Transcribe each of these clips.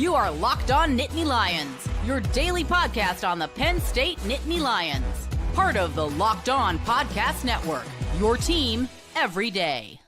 You are Locked On Nittany Lions, your daily podcast on the Penn State Nittany Lions. Part of the Locked On Podcast Network, your team every day.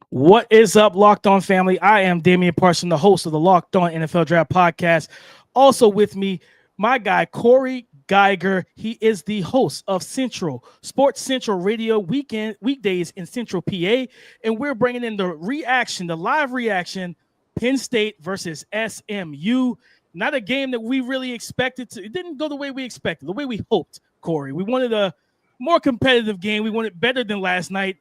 What is up, Locked On family? I am Damian Parson, the host of the Locked On NFL Draft Podcast. Also with me, my guy, Corey Geiger. He is the host of Sports Central Radio weekdays in Central PA. And we're bringing in the live reaction, Penn State versus SMU. Not a game that we really expected to. It didn't go the way we expected, the way we hoped, Corey. We wanted a more competitive game. We wanted better than last night.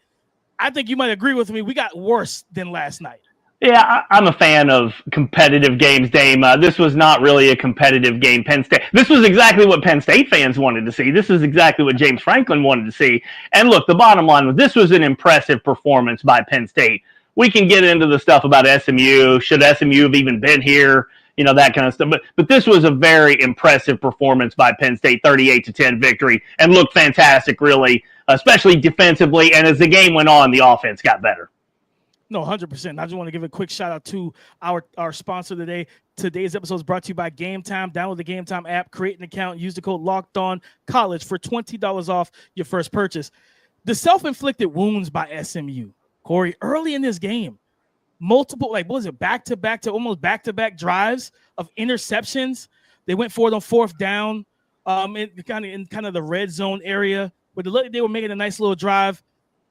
I think you might agree with me. We got worse than last night. Yeah, I'm a fan of competitive games, Dame. This was not really a competitive game. Penn State. This was exactly what Penn State fans wanted to see. This is exactly what James Franklin wanted to see. And look, the bottom line was this was an impressive performance by Penn State. We can get into the stuff about SMU. Should SMU have even been here? You know, that kind of stuff. But this was a very impressive performance by Penn State, 38-10 victory, and looked fantastic, really, especially defensively. And as the game went on, the offense got better. No, 100%. I just want to give a quick shout out to our sponsor today. Today's episode is brought to you by Gametime. Download the Gametime app, create an account, use the code LOCKEDONCollege for $20 off your first purchase. The self-inflicted wounds by SMU, Corey, early in this game, multiple, almost back-to-back drives of interceptions. They went for it on fourth down, in kind of the red zone area where they were making a nice little drive,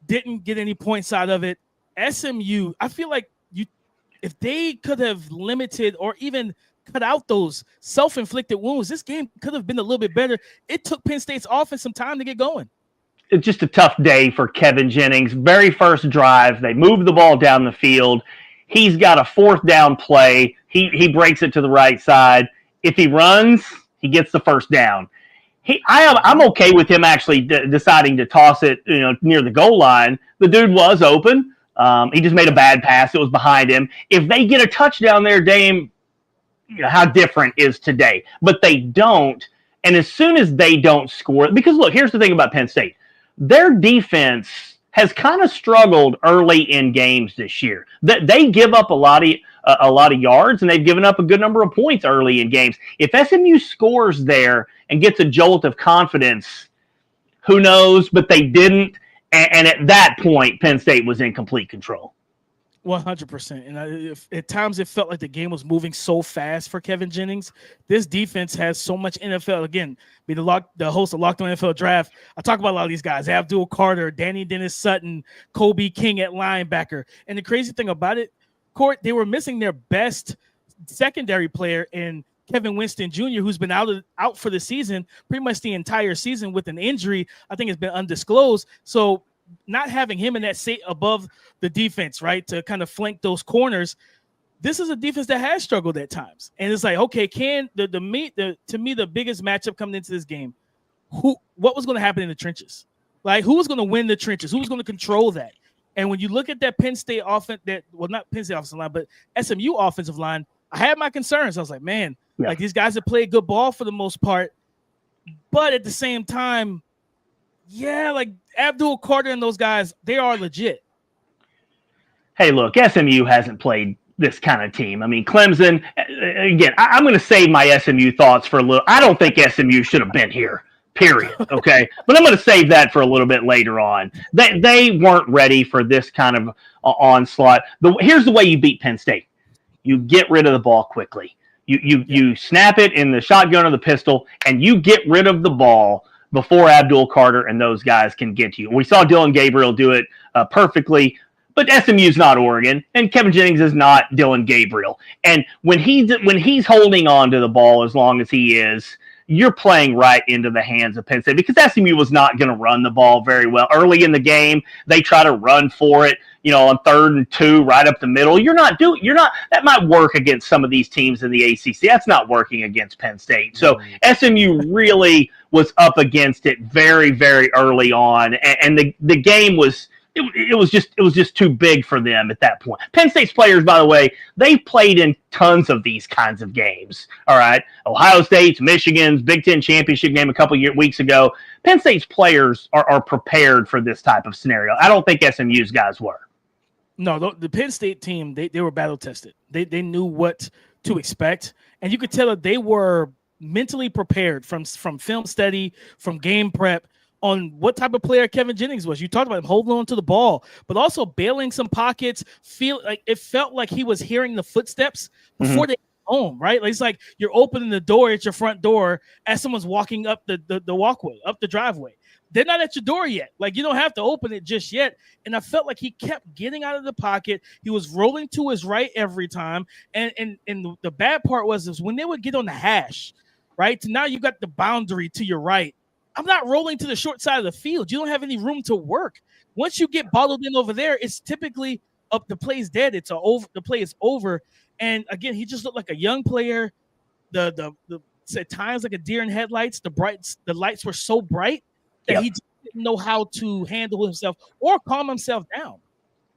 didn't get any points out of it. SMU, I feel like if they could have limited or even cut out those self-inflicted wounds, this game could have been a little bit better. It took Penn State's offense some time to get going. It's just a tough day for Kevin Jennings. Very first drive, they moved the ball down the field. He's got a fourth down play. He breaks it to the right side. If he runs, he gets the first down. I'm okay with him actually deciding to toss it, near the goal line. The dude was open. He just made a bad pass. It was behind him. If they get a touchdown there, Dame, how different is today? But they don't. And as soon as they don't score, because look, here's the thing about Penn State. Their defense has kind of struggled early in games this year. They give up a lot of yards, and they've given up a good number of points early in games. If SMU scores there and gets a jolt of confidence, who knows? But they didn't. And at that point, Penn State was in complete control. 100%. And at times it felt like the game was moving so fast for Kevin Jennings. This defense has so much NFL. Again, being the host of Locked On NFL Draft, I talk about a lot of these guys. Abdul Carter, Danny Dennis Sutton, Kobe King at linebacker. And the crazy thing about it, Court, they were missing their best secondary player in Kevin Winston Jr., who's been out for the season, pretty much the entire season with an injury. I think it's been undisclosed. So not having him in that seat above the defense, right, to kind of flank those corners, this is a defense that has struggled at times. And it's like, okay, to me, the biggest matchup coming into this game, what was going to happen in the trenches? Like, who was going to win the trenches? Who was going to control that? And when you look at that Penn State offense, not Penn State offensive line, but SMU offensive line, I had my concerns. I was like, man, like these guys have played good ball for the most part. But at the same time, yeah, like Abdul Carter and those guys, they are legit. Hey, look, SMU hasn't played this kind of team. I mean, Clemson, again, I'm going to save my SMU thoughts for a little. I don't think SMU should have been here, period, okay? But I'm going to save that for a little bit later on. They weren't ready for this kind of onslaught. Here's the way you beat Penn State. You get rid of the ball quickly. You snap it in the shotgun or the pistol, and you get rid of the ball before Abdul Carter and those guys can get to you. We saw Dylan Gabriel do it perfectly, but SMU's not Oregon, and Kevin Jennings is not Dylan Gabriel. And when he's holding on to the ball as long as he is, you're playing right into the hands of Penn State, because SMU was not going to run the ball very well. Early in the game, they try to run for it, on 3rd and 2, right up the middle. That might work against some of these teams in the ACC. That's not working against Penn State. So SMU really was up against it very, very early on. And the game was, it was just too big for them at that point. Penn State's players, by the way, they played in tons of these kinds of games. All right, Ohio State's, Michigan's Big Ten championship game a couple weeks ago. Penn State's players are prepared for this type of scenario. I don't think SMU's guys were. No, the Penn State team, they were battle tested. They knew what to expect, and you could tell that they were mentally prepared from film study, from game prep on what type of player Kevin Jennings was. You talked about him holding on to the ball, but also bailing some pockets. It felt like he was hearing the footsteps before they home, right? Like, it's like you're opening the door at your front door as someone's walking up the walkway, up the driveway. They're not at your door yet. Like, you don't have to open it just yet. And I felt like he kept getting out of the pocket. He was rolling to his right every time. And the bad part was when they would get on the hash, right? So now you got the boundary to your right. I'm not rolling to the short side of the field. You don't have any room to work. Once you get bottled in over there, it's typically up. The play's dead. The play is over. And again, he just looked like a young player. The at times like a deer in headlights. The lights were so bright that he didn't know how to handle himself or calm himself down.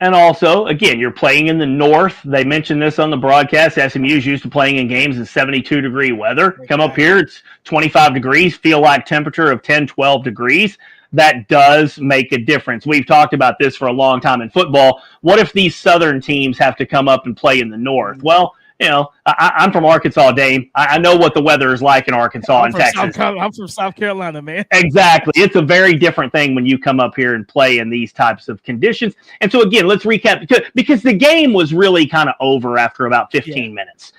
And also, again, you're playing in the north. They mentioned this on the broadcast. SMU is used to playing in games in 72-degree weather. Come up here, it's 25 degrees, feel like temperature of 10, 12 degrees. That does make a difference. We've talked about this for a long time in football. What if these southern teams have to come up and play in the north? Well, you know, I'm from Arkansas, Dame. I know what the weather is like in Arkansas and Texas. I'm from South Carolina, man. Exactly. It's a very different thing when you come up here and play in these types of conditions. And so, again, let's recap, because the game was really kind of over after about 15 minutes.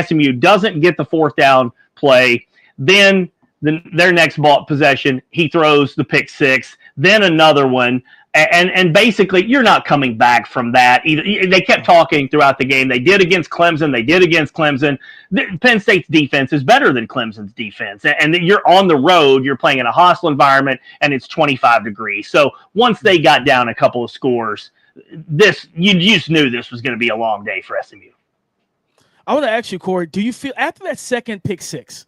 SMU doesn't get the fourth down play. Then their next ball possession, he throws the pick six, then another one. And basically, you're not coming back from that. They kept talking throughout the game. They did against Clemson. Penn State's defense is better than Clemson's defense. And you're on the road. You're playing in a hostile environment, and it's 25 degrees. So once they got down a couple of scores, you just knew this was going to be a long day for SMU. I want to ask you, Corey, do you feel after that second pick six,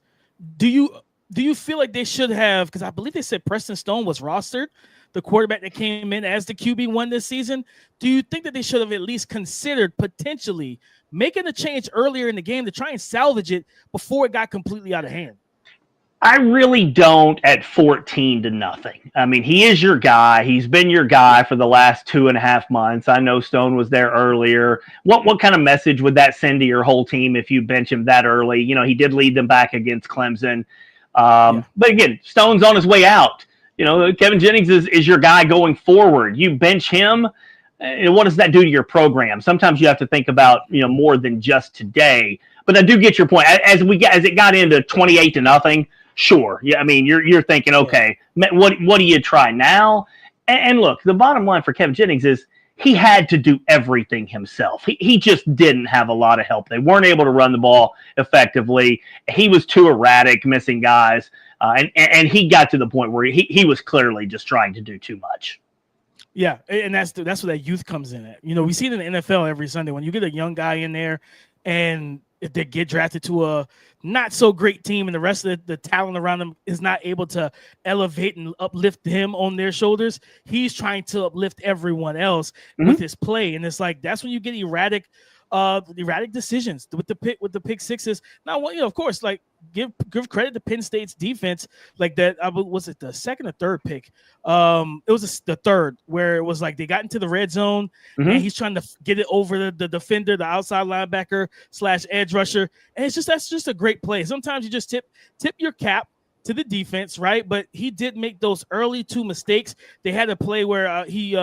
do you feel like they should have, because I believe they said Preston Stone was rostered, the quarterback that came in as the QB1 this season, do you think that they should have at least considered potentially making a change earlier in the game to try and salvage it before it got completely out of hand? I really don't at 14-0. I mean, he is your guy. He's been your guy for the last 2.5 months. I know Stone was there earlier. What kind of message would that send to your whole team if you bench him that early? You know, he did lead them back against Clemson. But again, Stone's on his way out. You know, Kevin Jennings is your guy going forward. You bench him, and what does that do to your program? Sometimes you have to think about, you know, more than just today. But I do get your point. As it got into 28-0, sure. Yeah, I mean, you're thinking, okay, what do you try now? And look, the bottom line for Kevin Jennings is he had to do everything himself. He just didn't have a lot of help. They weren't able to run the ball effectively. He was too erratic, missing guys. And he got to the point where he was clearly just trying to do too much. Yeah, and that's where that youth comes in at. You know, we see it in the NFL every Sunday. When you get a young guy in there and if they get drafted to a not so great team and the rest of the talent around them is not able to elevate and uplift him on their shoulders, he's trying to uplift everyone else with his play. And it's like, that's when you get erratic decisions with the pick sixes. Now, you know, of course, like give credit to Penn State's defense, like that. Was it the second or third pick? It was the third, where it was like they got into the red zone and he's trying to get it over the defender, the outside linebacker / edge rusher, and that's just a great play. Sometimes you just tip your cap to the defense, right? But he did make those early 2 mistakes. They had a play where he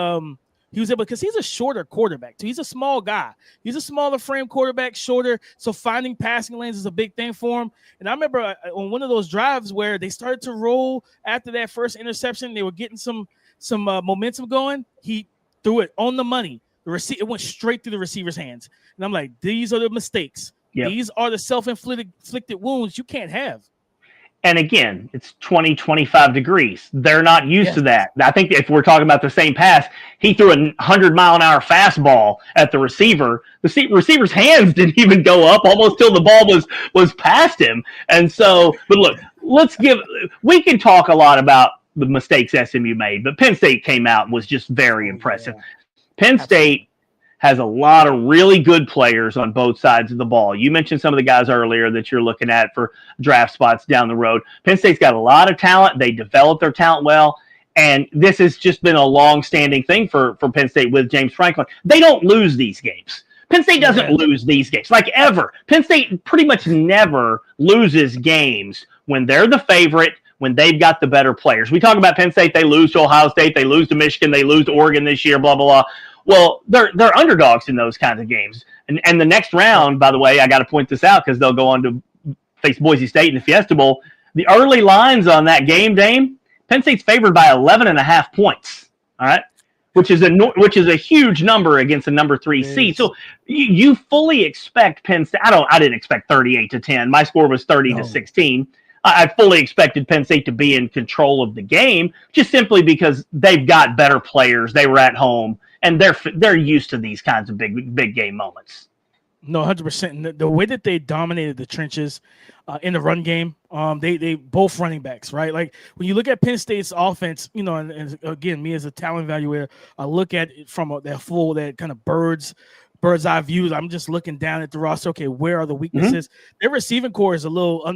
was able, because he's a shorter quarterback too. He's a small guy. He's a smaller frame quarterback, shorter. So finding passing lanes is a big thing for him. And I remember on one of those drives where they started to roll after that first interception, they were getting some momentum going. He threw it on the money. It went straight through the receiver's hands. And I'm like, these are the mistakes. Yep. These are the self-inflicted wounds you can't have. And again, it's 25 degrees. They're not used to that. I think if we're talking about the same pass, he threw a 100-mile-an-hour fastball at the receiver. The receiver's hands didn't even go up almost till the ball was past him. And so, but look, we can talk a lot about the mistakes SMU made, but Penn State came out and was just very impressive. Yeah. Penn State has a lot of really good players on both sides of the ball. You mentioned some of the guys earlier that you're looking at for draft spots down the road. Penn State's got a lot of talent. They developed their talent well. And this has just been a long-standing thing for Penn State with James Franklin. They don't lose these games. Penn State doesn't lose these games, like ever. Penn State pretty much never loses games when they're the favorite, when they've got the better players. We talk about Penn State, they lose to Ohio State, they lose to Michigan, they lose to Oregon this year, blah, blah, blah. Well, they're underdogs in those kinds of games. And the next round, by the way, I got to point this out because they'll go on to face Boise State in the Fiesta Bowl. The early lines on that game, Dame, Penn State's favored by 11.5 points, all right, which is a huge number against a number 3 seed. So you fully expect Penn State. I didn't expect 38-10. My score was 30-16. I fully expected Penn State to be in control of the game, just simply because they've got better players. They were at home, and they're used to these kinds of big game moments. No, 100%. The way that they dominated the trenches in the run game, they both running backs, right? Like when you look at Penn State's offense, and again, me as a talent evaluator, I look at it from that kind of bird's eye view. I'm just looking down at the roster. Okay, where are the weaknesses? Their receiving core is a little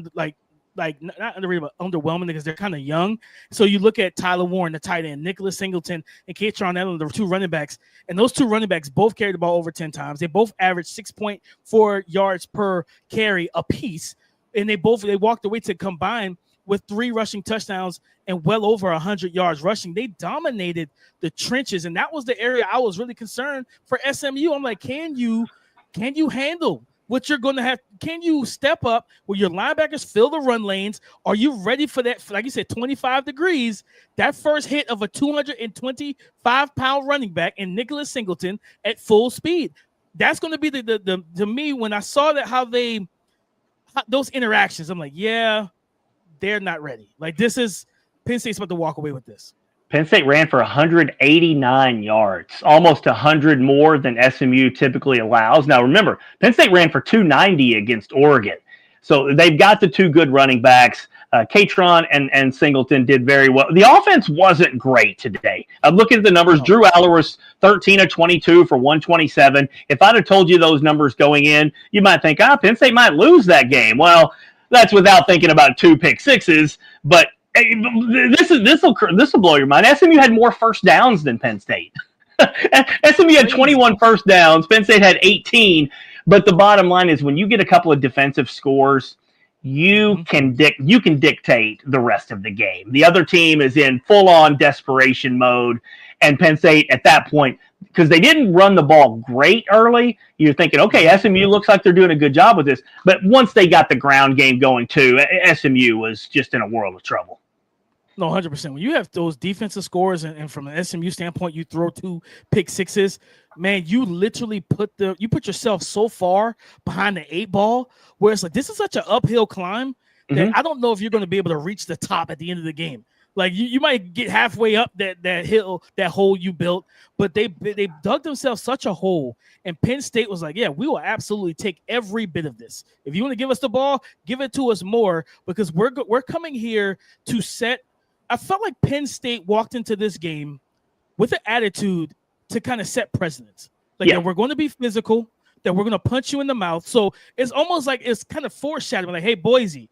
not underrated, but underwhelming because they're kind of young. So you look at Tyler Warren, the tight end, Nicholas Singleton, and Katron Allen, the 2 running backs, and those 2 running backs both carried the ball over 10 times. They both averaged 6.4 yards per carry apiece, and they walked away to combine with 3 rushing touchdowns and well over 100 yards rushing. They dominated the trenches, and that was the area I was really concerned for SMU. I'm like, can you handle what you're going to have? Can you step up where your linebackers fill the run lanes? Are you ready for that? Like you said, 25 degrees, that first hit of a 225-pound running back and Nicholas Singleton at full speed. That's going to be the to me, when I saw that, those interactions, I'm like, yeah, they're not ready. Like, this is Penn State's about to walk away with this. Penn State ran for 189 yards, almost 100 more than SMU typically allows. Now, remember, Penn State ran for 290 against Oregon. So they've got the 2 good running backs. Katron and Singleton did very well. The offense wasn't great today. I'm looking at the numbers. Drew Aller was 13 of 22 for 127. If I'd have told you those numbers going in, you might think, Penn State might lose that game. Well, that's without thinking about 2 pick sixes, but this will blow your mind. SMU had more first downs than Penn State. SMU had 21 first downs. Penn State had 18. But the bottom line is, when you get a couple of defensive scores, you can dictate the rest of the game. The other team is in full-on desperation mode, and Penn State at that point, because they didn't run the ball great early, you're thinking, okay, SMU looks like they're doing a good job with this. But once they got the ground game going too, SMU was just in a world of trouble. No, 100%. When you have those defensive scores and from an SMU standpoint, you throw 2 pick sixes, man, you literally put yourself so far behind the 8 ball where it's like, this is such an uphill climb that I don't know if you're going to be able to reach the top at the end of the game. Like you might get halfway up that hill, that hole you built, but they dug themselves such a hole. And Penn State was like, yeah, we will absolutely take every bit of this. If you want to give us the ball, give it to us more, because we're coming here to set. I felt like Penn State walked into this game with an attitude to kind of set precedents. Like, that we're going to be physical, that we're going to punch you in the mouth. So it's almost like it's kind of foreshadowing, like, hey, Boise,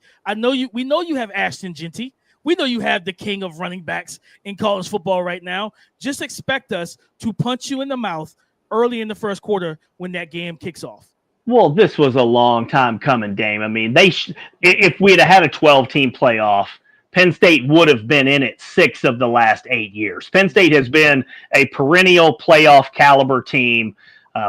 we know you have Ashton Genty. We know you have the king of running backs in college football right now. Just expect us to punch you in the mouth early in the first quarter when that game kicks off. Well, this was a long time coming, Dame. I mean, if we'd have had a 12-team playoff, Penn State would have been in it 6 of the last 8 years. Penn State has been a perennial playoff caliber team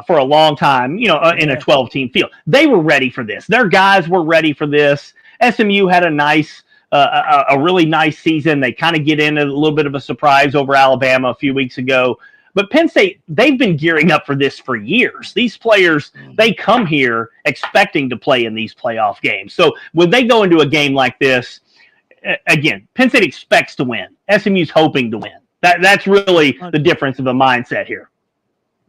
for a long time, in a 12-team field. They were ready for this. Their guys were ready for this. SMU had a really nice season. They kind of get in a little bit of a surprise over Alabama a few weeks ago. But Penn State, they've been gearing up for this for years. These players, they come here expecting to play in these playoff games. So when they go into a game like this, again, Penn State expects to win. SMU's hoping to win. That's really the difference of the mindset here.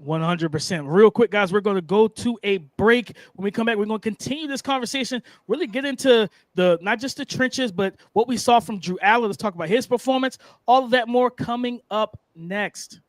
100%. Real quick, guys, we're going to go to a break. When we come back, we're going to continue this conversation, really get into not just the trenches, but what we saw from Drew Allen. Let's talk about his performance. All of that more coming up next.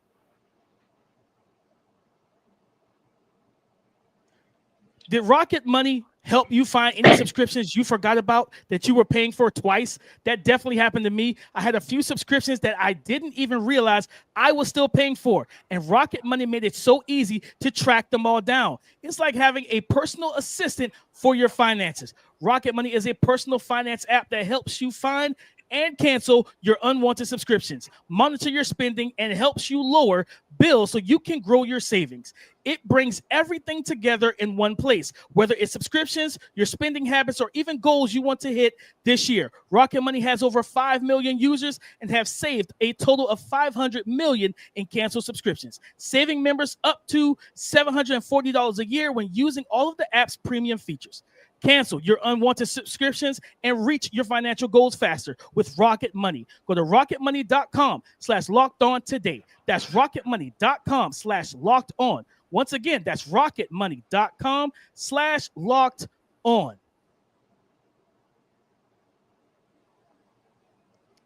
Did Rocket Money help you find any subscriptions you forgot about that you were paying for twice. That definitely happened to me. I had a few subscriptions that I didn't even realize I was still paying for, and Rocket Money made it so easy to track them all down. It's like having a personal assistant for your finances. Rocket Money is a personal finance app that helps you find and cancel your unwanted subscriptions, monitor your spending, and helps you lower bills so you can grow your savings. It brings everything together in one place, whether it's subscriptions, your spending habits, or even goals you want to hit this year. Rocket Money has over 5 million users and have saved a total of 500 million in canceled subscriptions, saving members up to $740 a year when using all of the app's premium features. Cancel your unwanted subscriptions and reach your financial goals faster with Rocket Money. Go to rocketmoney.com/lockedon today. That's rocketmoney.com/lockedon. Once again, that's rocketmoney.com/lockedon.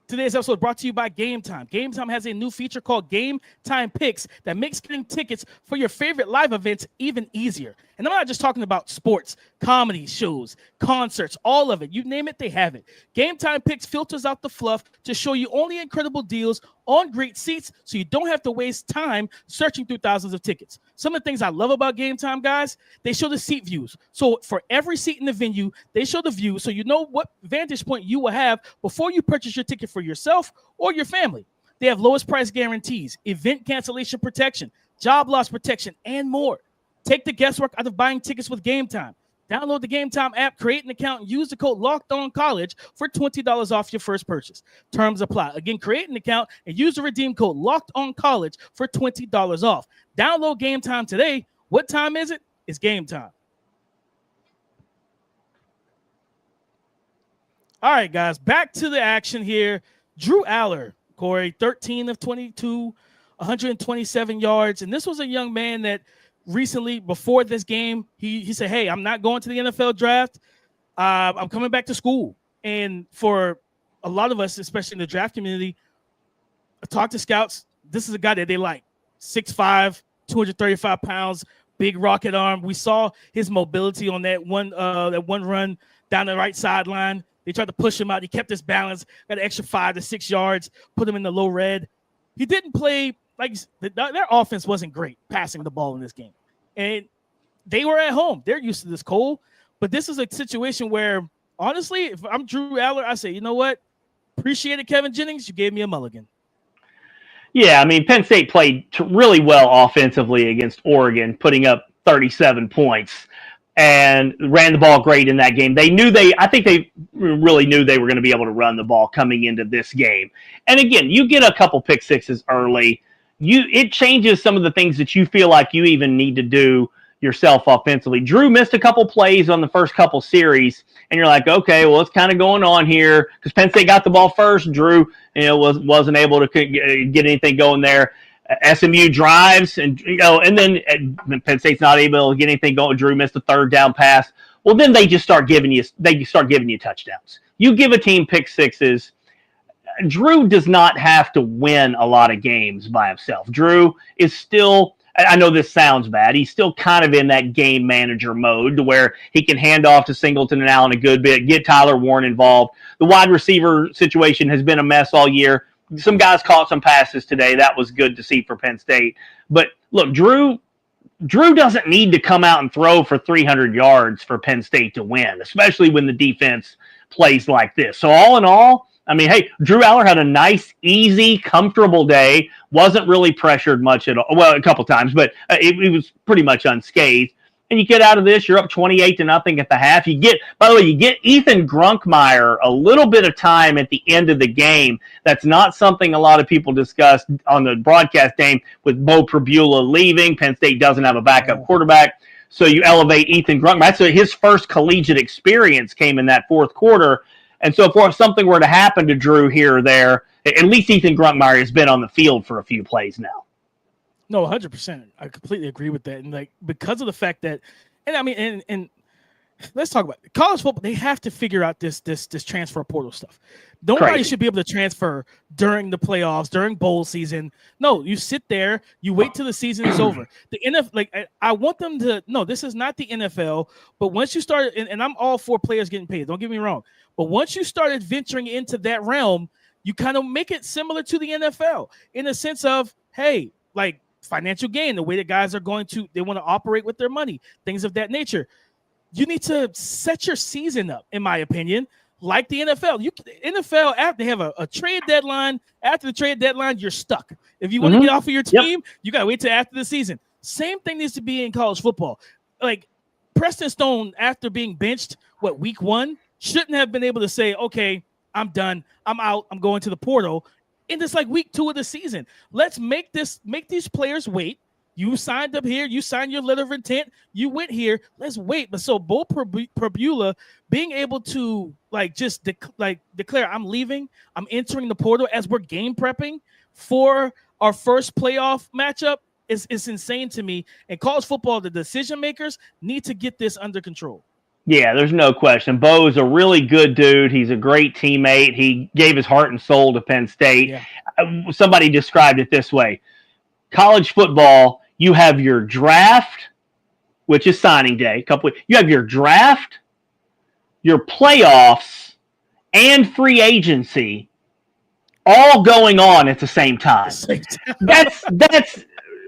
Today's episode brought to you by Gametime. Gametime has a new feature called Gametime Picks that makes getting tickets for your favorite live events even easier. And I'm not just talking about sports, comedy shows, concerts, all of it. You name it, they have it. Gametime Picks filters out the fluff to show you only incredible deals on great seats so you don't have to waste time searching through thousands of tickets. Some of the things I love about Gametime, guys, they show the seat views. So for every seat in the venue, they show the view so you know what vantage point you will have before you purchase your ticket for yourself or your family. They have lowest price guarantees, event cancellation protection, job loss protection, and more. Take the guesswork out of buying tickets with Gametime. Download the Gametime app, create an account, and use the code LOCKEDONCollege for $20 off your first purchase. Terms apply. Again, create an account and use the redeem code LOCKEDONCollege for $20 off. Download Gametime today. What time is it? It's game time. All right, guys, back to the action here. Drew Aller, Corey, 13 of 22, 127 yards. And this was a young man that recently, before this game, he said, hey, I'm not going to the NFL draft. I'm coming back to school. And for a lot of us, especially in the draft community, I talked to scouts. This is a guy that they like. 6'5", 235 pounds, big rocket arm. We saw his mobility on that one run down the right sideline. They tried to push him out. He kept his balance, got an extra 5 to 6 yards, put him in the low red. He didn't play like their offense wasn't great passing the ball in this game. And they were at home. They're used to this, Cole. But this is a situation where, honestly, if I'm Drew Aller, I say, you know what? Appreciate it, Kevin Jennings. You gave me a mulligan. Yeah, I mean, Penn State played really well offensively against Oregon, putting up 37 points and ran the ball great in that game. I think they really knew they were going to be able to run the ball coming into this game. And again, you get a couple pick sixes early. It changes some of the things that you feel like you even need to do yourself offensively. Drew missed a couple plays on the first couple series, and you're like, okay, well, what's kind of going on here? Because Penn State got the ball first. Drew, wasn't able to get anything going there. SMU drives, and then Penn State's not able to get anything going. Drew missed a third down pass. Well, then they start giving you touchdowns. You give a team pick sixes. Drew does not have to win a lot of games by himself. Drew is still, I know this sounds bad, he's still kind of in that game manager mode to where he can hand off to Singleton and Allen a good bit, get Tyler Warren involved. The wide receiver situation has been a mess all year. Some guys caught some passes today. That was good to see for Penn State. But look, Drew doesn't need to come out and throw for 300 yards for Penn State to win, especially when the defense plays like this. So all in all, I mean, hey, Drew Aller had a nice, easy, comfortable day. Wasn't really pressured much at all. Well, a couple times, but it was pretty much unscathed. And you get out of this, you're up 28-0 at the half. By the way, you get Ethan Grunkmeyer a little bit of time at the end of the game. That's not something a lot of people discussed on the broadcast game with Bo Pribula leaving. Penn State doesn't have a backup quarterback. So you elevate Ethan Grunkmeyer. So his first collegiate experience came in that fourth quarter. And so if something were to happen to Drew here or there, at least Ethan Grunkmeyer has been on the field for a few plays now. No, 100%. I completely agree with that. And because of the fact that, and I mean, and let's talk about it. College football. They have to figure out this transfer portal stuff. Nobody should be able to transfer during the playoffs, during bowl season. No, you sit there, you wait till the season is over. The NFL, like I want them to. No, this is not the NFL. But once you start, and I'm all for players getting paid. Don't get me wrong. But once you started venturing into that realm, you kind of make it similar to the NFL in a sense of, hey, like financial gain, the way that guys are going to, they want to operate with their money, things of that nature. You need to set your season up, in my opinion, like the NFL. NFL, after they have a trade deadline, after the trade deadline, you're stuck. If you want to get off of your team, you got to wait till after the season. Same thing needs to be in college football. Like Preston Stone, after being benched, week 1, shouldn't have been able to say, okay, I'm done. I'm out. I'm going to the portal. And it's like week 2 of the season. Let's make these players wait. You signed up here. You signed your letter of intent. You went here. Let's wait. But so Bo Prabula being able to just declare, I'm leaving. I'm entering the portal as we're game prepping for our first playoff matchup is insane to me. And college football, the decision makers need to get this under control. Yeah, there's no question. Bo's a really good dude. He's a great teammate. He gave his heart and soul to Penn State. Yeah. Somebody described it this way. College football, you have your draft, which is signing day. You have your draft, your playoffs, and free agency all going on at the same time. That's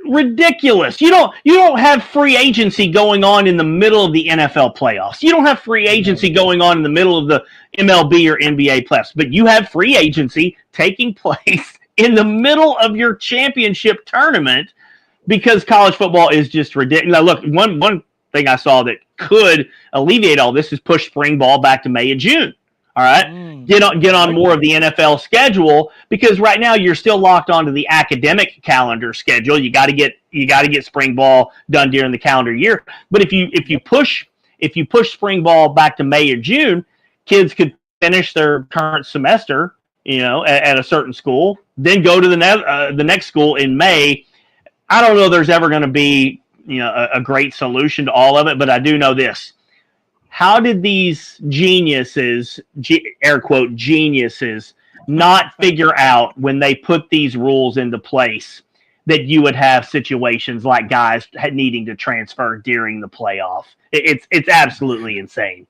ridiculous. You don't have free agency going on in the middle of the NFL playoffs. You don't have free agency going on in the middle of the MLB or NBA playoffs, but you have free agency taking place in the middle of your championship tournament because college football is just ridiculous. Now, look, one thing I saw that could alleviate all this is push spring ball back to May and June. All right, get on more of the NFL schedule because right now you're still locked onto the academic calendar schedule. You got to get spring ball done during the calendar year. But if you push spring ball back to May or June, kids could finish their current semester, at a certain school, then go to the next school in May. I don't know if there's ever going to be a great solution to all of it, but I do know this. How did these geniuses, air quote geniuses, not figure out when they put these rules into place that you would have situations like guys needing to transfer during the playoff? It's absolutely insane.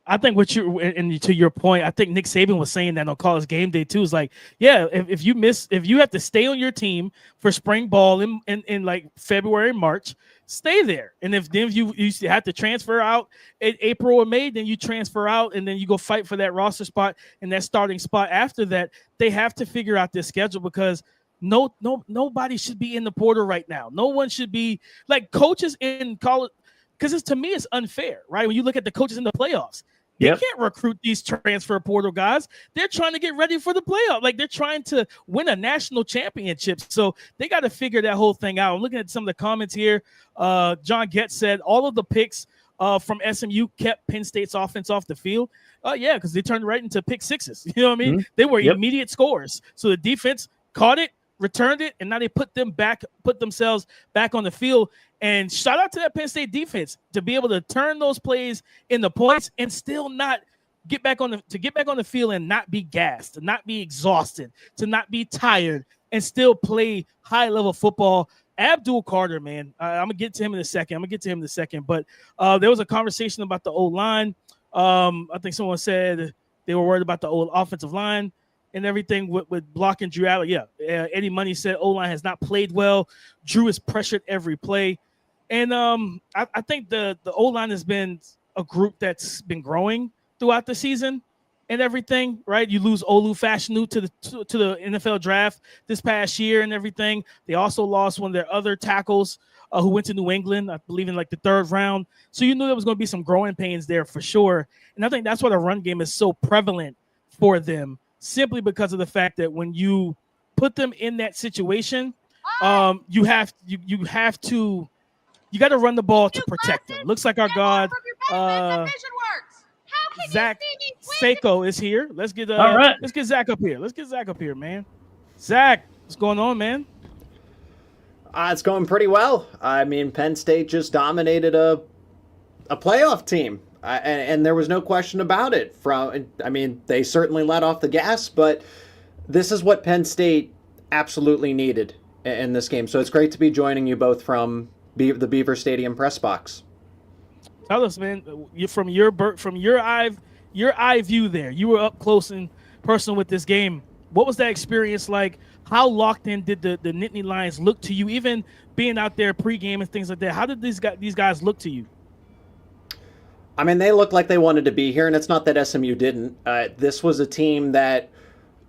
I think and to your point, I think Nick Saban was saying that on College Game Day too. Is like, yeah, if you have to stay on your team for spring ball in like February, March, stay there. And if you have to transfer out in April or May, then you transfer out and then you go fight for that roster spot and that starting spot after that. They have to figure out this schedule because nobody should be in the portal right now. No one should be like coaches in college. Because to me, it's unfair, right? When you look at the coaches in the playoffs, they can't recruit these transfer portal guys. They're trying to get ready for the playoff. Like they're trying to win a national championship. So they got to figure that whole thing out. I'm looking at some of the comments here. John Getz said all of the picks from SMU kept Penn State's offense off the field. Yeah, because they turned right into pick sixes. You know what I mean? Mm-hmm. They were immediate scores. So the defense caught it, returned it, and now they put themselves back on the field. And shout out to that Penn State defense to be able to turn those plays into points and still not get back on the field and not be gassed, to not be exhausted, to not be tired, and still play high level football. Abdul Carter, man, I'm gonna get to him in a second. But there was a conversation about the O-line. I think someone said they were worried about the old offensive line and everything with blocking Drew Allen. Yeah, Eddie Money said O-line has not played well. Drew is pressured every play. And I think the O-line has been a group that's been growing throughout the season and everything, right? You lose Olu Fashanu to the NFL draft this past year and everything. They also lost one of their other tackles who went to New England, I believe in like the 3rd round. So you knew there was going to be some growing pains there for sure. And I think that's why the run game is so prevalent for them, simply because of the fact that when you put them in that situation, you got to run the ball to protect them. Looks like our God, Zach Seiko is here. Let's get Zach up here. Let's get Zach up here, man. Zach, what's going on, man? It's going pretty well. I mean, Penn State just dominated a playoff team. And there was no question about it. They certainly let off the gas, but this is what Penn State absolutely needed in this game. So it's great to be joining you both from the Beaver Stadium press box. Tell us, man, from your eye view there, you were up close and personal with this game. What was that experience like? How locked in did the Nittany Lions look to you, even being out there pregame and things like that? How did these guys look to you? I mean, they looked like they wanted to be here, and it's not that SMU didn't. This was a team that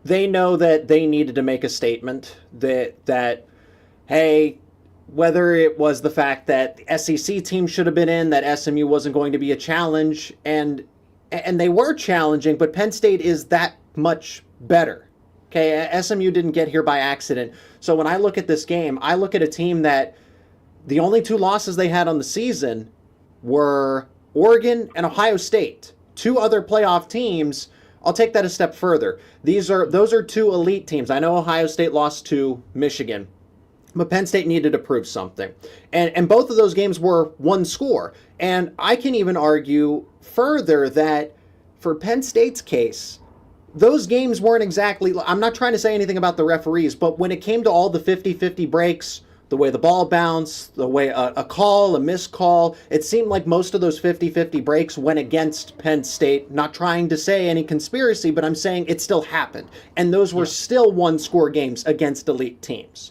they know that they needed to make a statement that hey, whether it was the fact that the SEC team should have been in, that SMU wasn't going to be a challenge, and they were challenging, but Penn State is that much better. Okay, SMU didn't get here by accident. So when I look at this game, I look at a team that the only two losses they had on the season were Oregon and Ohio State. Two other playoff teams. I'll take that a step further. Those are two elite teams. I know Ohio State lost to Michigan, but Penn State needed to prove something. And both of those games were one score. And I can even argue further that for Penn State's case, those games weren't exactly, I'm not trying to say anything about the referees, but when it came to all the 50-50 breaks, the way the ball bounced, the way a call, a missed call, it seemed like most of those 50-50 breaks went against Penn State. Not trying to say any conspiracy, but I'm saying it still happened. And those were still one-score games against elite teams.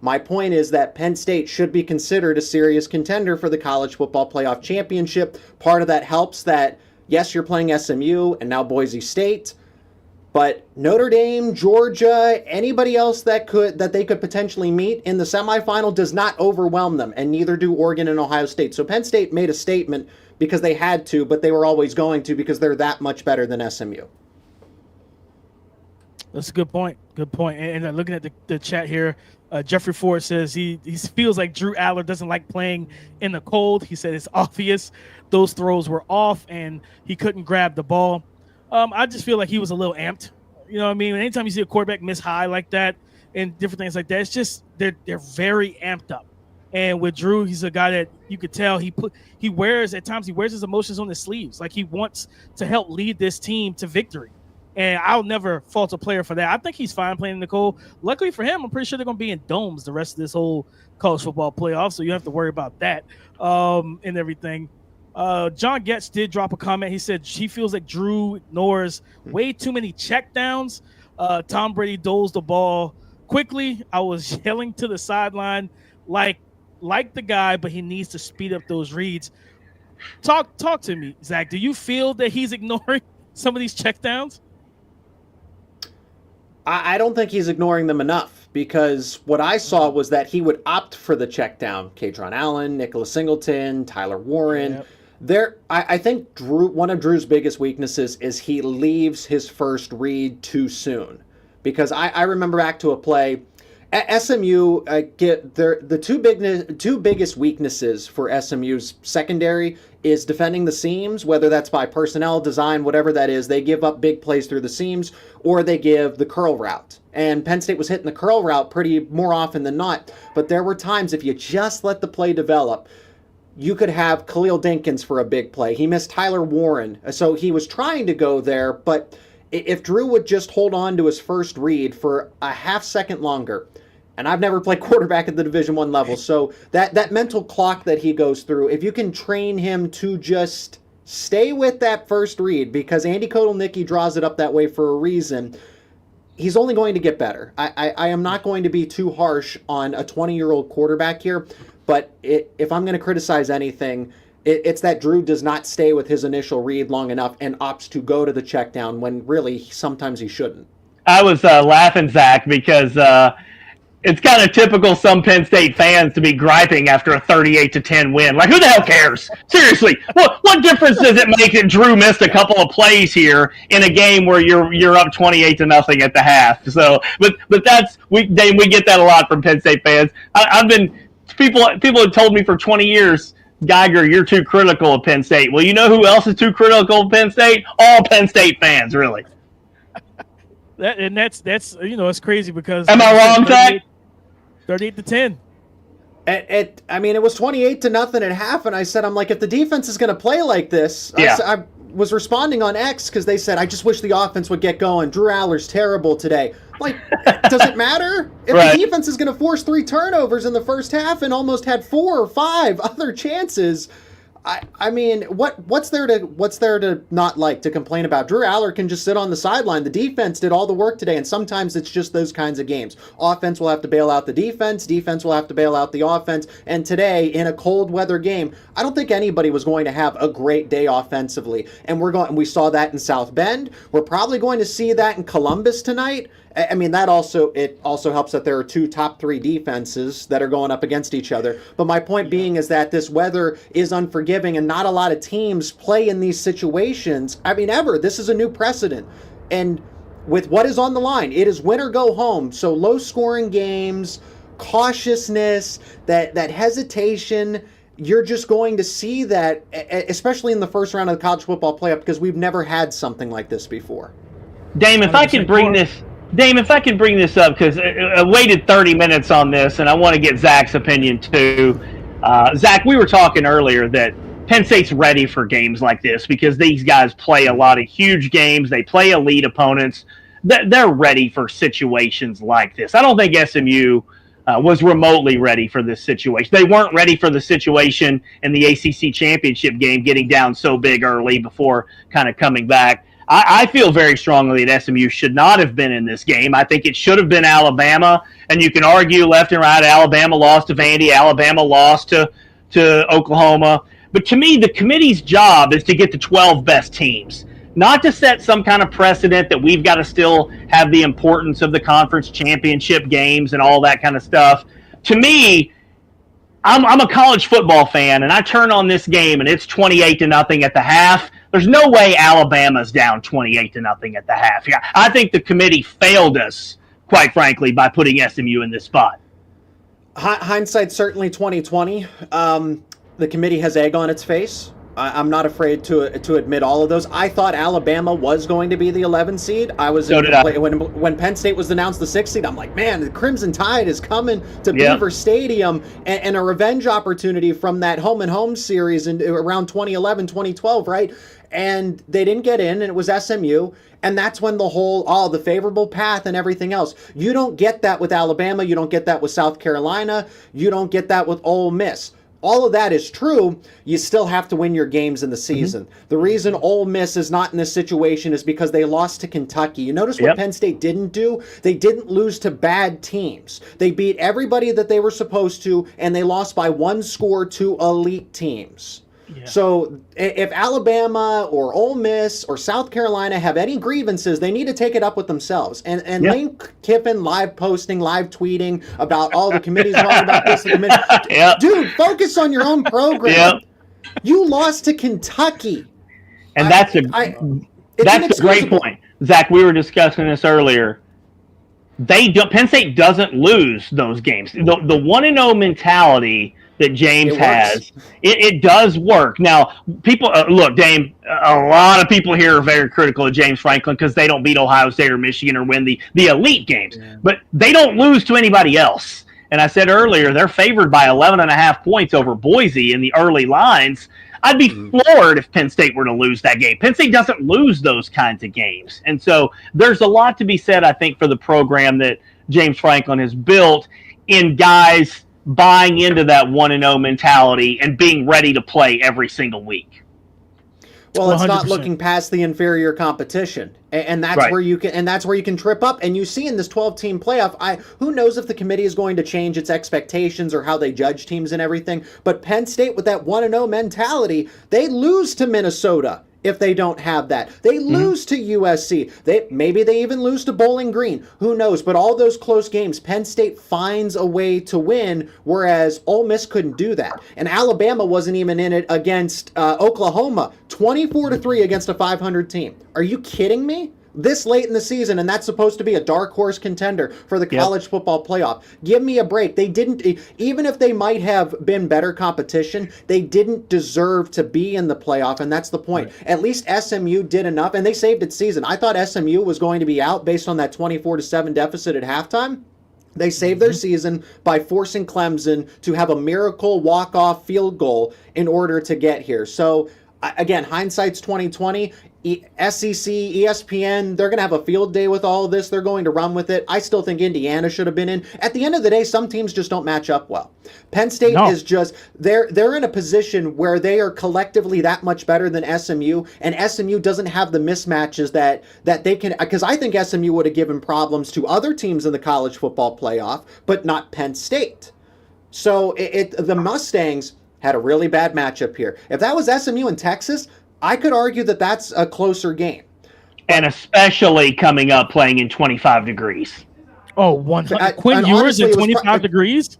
My point is that Penn State should be considered a serious contender for the college football playoff championship. Part of that helps that, yes, you're playing SMU and now Boise State, but Notre Dame, Georgia, anybody else that they could potentially meet in the semifinal does not overwhelm them, and neither do Oregon and Ohio State. So Penn State made a statement because they had to, but they were always going to because they're that much better than SMU. That's a good point. Good point. And looking at the chat here, Jeffrey Ford says he feels like Drew Aller doesn't like playing in the cold. He said it's obvious those throws were off and he couldn't grab the ball. I just feel like he was a little amped. You know what I mean? Anytime you see a quarterback miss high like that and different things like that, it's just they're very amped up. And with Drew, he's a guy that you could tell he wears his emotions on his sleeves. Like he wants to help lead this team to victory. And I'll never fault a player for that. I think he's fine playing in the cold. Luckily for him, I'm pretty sure they're going to be in domes the rest of this whole college football playoff, so you don't have to worry about that and everything. John Getz did drop a comment. He said he feels like Drew ignores way too many checkdowns. Tom Brady doles the ball quickly. I was yelling to the sideline like the guy, but he needs to speed up those reads. Talk to me, Zach. Do you feel that he's ignoring some of these checkdowns? I don't think he's ignoring them enough, because what I saw was that he would opt for the check down. Katron Allen, Nicholas Singleton, Tyler Warren. Yep. I think one of Drew's biggest weaknesses is he leaves his first read too soon. Because I remember back to a play at SMU, the two biggest weaknesses for SMU's secondary is defending the seams, whether that's by personnel, design, whatever that is. They give up big plays through the seams, or they give the curl route. And Penn State was hitting the curl route pretty more often than not. But there were times if you just let the play develop, you could have Khalil Dinkins for a big play. He missed Tyler Warren, so he was trying to go there, but if Drew would just hold on to his first read for a half second longer, and I've never played quarterback at the Division I level, so that mental clock that he goes through, if you can train him to just stay with that first read, because Andy Kotelnicki draws it up that way for a reason, he's only going to get better. I am not going to be too harsh on a 20-year-old quarterback here, but if I'm going to criticize anything, it's that Drew does not stay with his initial read long enough and opts to go to the check down when really sometimes he shouldn't. I was laughing, Zach, because it's kind of typical some Penn State fans to be griping after a 38-10 win. Like, who the hell cares? Seriously, what difference does it make that Drew missed a couple of plays here in a game where you're up 28-0 at the half? So, but we get that a lot from Penn State fans. People have told me for 20 years, Geiger, you're too critical of Penn State. Well, you know who else is too critical of Penn State? All Penn State fans, really. That's it's crazy because am I wrong, Zach? 38-10. It was 28-0 at half, and I said, I'm like, if the defense is going to play like this, I was responding on X because they said, I just wish the offense would get going. Drew Aller's terrible today. Like, does it matter? If the defense is going to force 3 turnovers in the first half and almost had 4 or 5 other chances, I mean, what's there to not like, to complain about? Drew Aller can just sit on the sideline. The defense did all the work today, and sometimes it's just those kinds of games. Offense will have to bail out the defense will have to bail out the offense, and today, in a cold weather game, I don't think anybody was going to have a great day offensively, and we saw that in South Bend. We're probably going to see that in Columbus tonight. I mean, it also helps that there are 2 top 3 defenses that are going up against each other. But my point being is that this weather is unforgiving, and not a lot of teams play in these situations. I mean, ever. This is a new precedent. And with what is on the line, it is win or go home. So low-scoring games, cautiousness, that hesitation, you're just going to see that, especially in the first round of the college football playoff, because we've never had something like this before. Dame, if I can bring this up, because I waited 30 minutes on this, and I want to get Zach's opinion too. Zach, we were talking earlier that Penn State's ready for games like this because these guys play a lot of huge games. They play elite opponents. They're ready for situations like this. I don't think SMU was remotely ready for this situation. They weren't ready for the situation in the ACC championship game, getting down so big early before kind of coming back. I feel very strongly that SMU should not have been in this game. I think it should have been Alabama, and you can argue left and right. Alabama lost to Vandy. Alabama lost to Oklahoma. But to me, the committee's job is to get the 12 best teams, not to set some kind of precedent that we've got to still have the importance of the conference championship games and all that kind of stuff. To me, I'm a college football fan, and I turn on this game, and it's 28-0 at the half. There's no way Alabama's down 28-0 at the half. Yeah, I think the committee failed us, quite frankly, by putting SMU in this spot. Hindsight's certainly 2020. The committee has egg on its face. I'm not afraid to admit all of those. I thought Alabama was going to be the 11 seed. When Penn State was announced the 6 seed, I'm like, man, the Crimson Tide is coming to Beaver Stadium, and a revenge opportunity from that home and home series around 2011, 2012, right? And they didn't get in, and it was SMU. And that's when the favorable path and everything else. You don't get that with Alabama. You don't get that with South Carolina. You don't get that with Ole Miss. All of that is true. You still have to win your games in the season. Mm-hmm. The reason Ole Miss is not in this situation is because they lost to Kentucky. You notice what Penn State didn't do? They didn't lose to bad teams. They beat everybody that they were supposed to, and they lost by 1 score to elite teams. Yeah. So if Alabama or Ole Miss or South Carolina have any grievances, they need to take it up with themselves. And Lane Kiffin live posting, live tweeting about all the committees wrong about this. Dude, focus on your own program. You lost to Kentucky. And that's a great point. Zach, we were discussing this earlier. Penn State doesn't lose those games. The 1-0 mentality that James has, it does work. Now, people, look, Dame, a lot of people here are very critical of James Franklin because they don't beat Ohio State or Michigan or win the elite games. Yeah. But they don't lose to anybody else. And I said earlier, they're favored by 11.5 points over Boise in the early lines. I'd be floored if Penn State were to lose that game. Penn State doesn't lose those kinds of games. And so there's a lot to be said, I think, for the program that James Franklin has built in guys buying into that 1-0 mentality and being ready to play every single week. Well, it's 100%. Not looking past the inferior competition, and that's where you can trip up. And you see in this 12-team playoff, who knows if the committee is going to change its expectations or how they judge teams and everything. But Penn State, with that 1-0 mentality, they lose to Minnesota. If they don't have that, they lose to USC. Maybe they even lose to Bowling Green. Who knows? But all those close games, Penn State finds a way to win, whereas Ole Miss couldn't do that. And Alabama wasn't even in it against Oklahoma, 24-3 against a 500 team. Are you kidding me? This late in the season, and that's supposed to be a dark horse contender for the college football playoff. Give me a break. They didn't, even if they might have been better competition, they didn't deserve to be in the playoff, and that's the point. Right. At least SMU did enough, and they saved its season. I thought SMU was going to be out based on that 24-7 deficit at halftime. They saved their season by forcing Clemson to have a miracle walk-off field goal in order to get here. So, again, hindsight's 2020. SEC, ESPN, they're going to have a field day with all of this. They're going to run with it. I still think Indiana should have been in. At the end of the day, some teams just don't match up well. Penn State is just, they're in a position where they are collectively that much better than SMU, and SMU doesn't have the mismatches that they can, because I think SMU would have given problems to other teams in the college football playoff, but not Penn State. So the Mustangs had a really bad matchup here. If that was SMU and Texas, I could argue that that's a closer game. And especially coming up playing in 25 degrees. Oh, 100. Quinn Ewers at 25 degrees?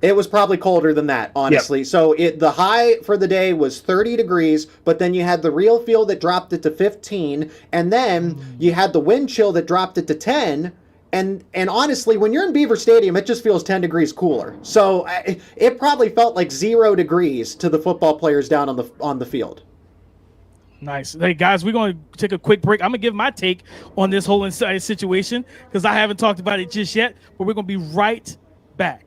It was probably colder than that, honestly. Yep. So the high for the day was 30 degrees, but then you had the real feel that dropped it to 15, and then you had the wind chill that dropped it to 10. And honestly, when you're in Beaver Stadium, it just feels 10 degrees cooler. So it probably felt like 0 degrees to the football players down on the field. Nice. Hey, guys, we're going to take a quick break. I'm going to give my take on this whole situation because I haven't talked about it just yet, but we're going to be right back.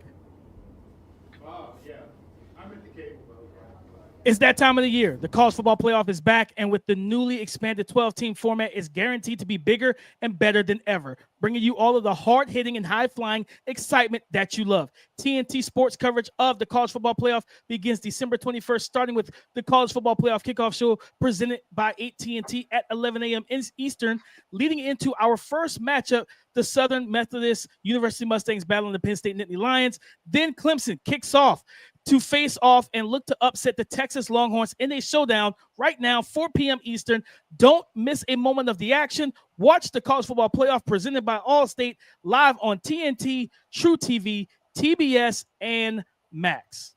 It's that time of the year. The college football playoff is back, and with the newly expanded 12-team format, it's guaranteed to be bigger and better than ever, bringing you all of the hard-hitting and high-flying excitement that you love. TNT sports coverage of the college football playoff begins December 21st, starting with the college football playoff kickoff show presented by TNT at 11 a.m. Eastern, leading into our first matchup, the Southern Methodist University Mustangs battling the Penn State Nittany Lions. Then Clemson kicks off to face off and look to upset the Texas Longhorns in a showdown right now, 4 p.m. Eastern. Don't miss a moment of the action. Watch the college football playoff presented by Allstate live on TNT, True TV, TBS, and Max.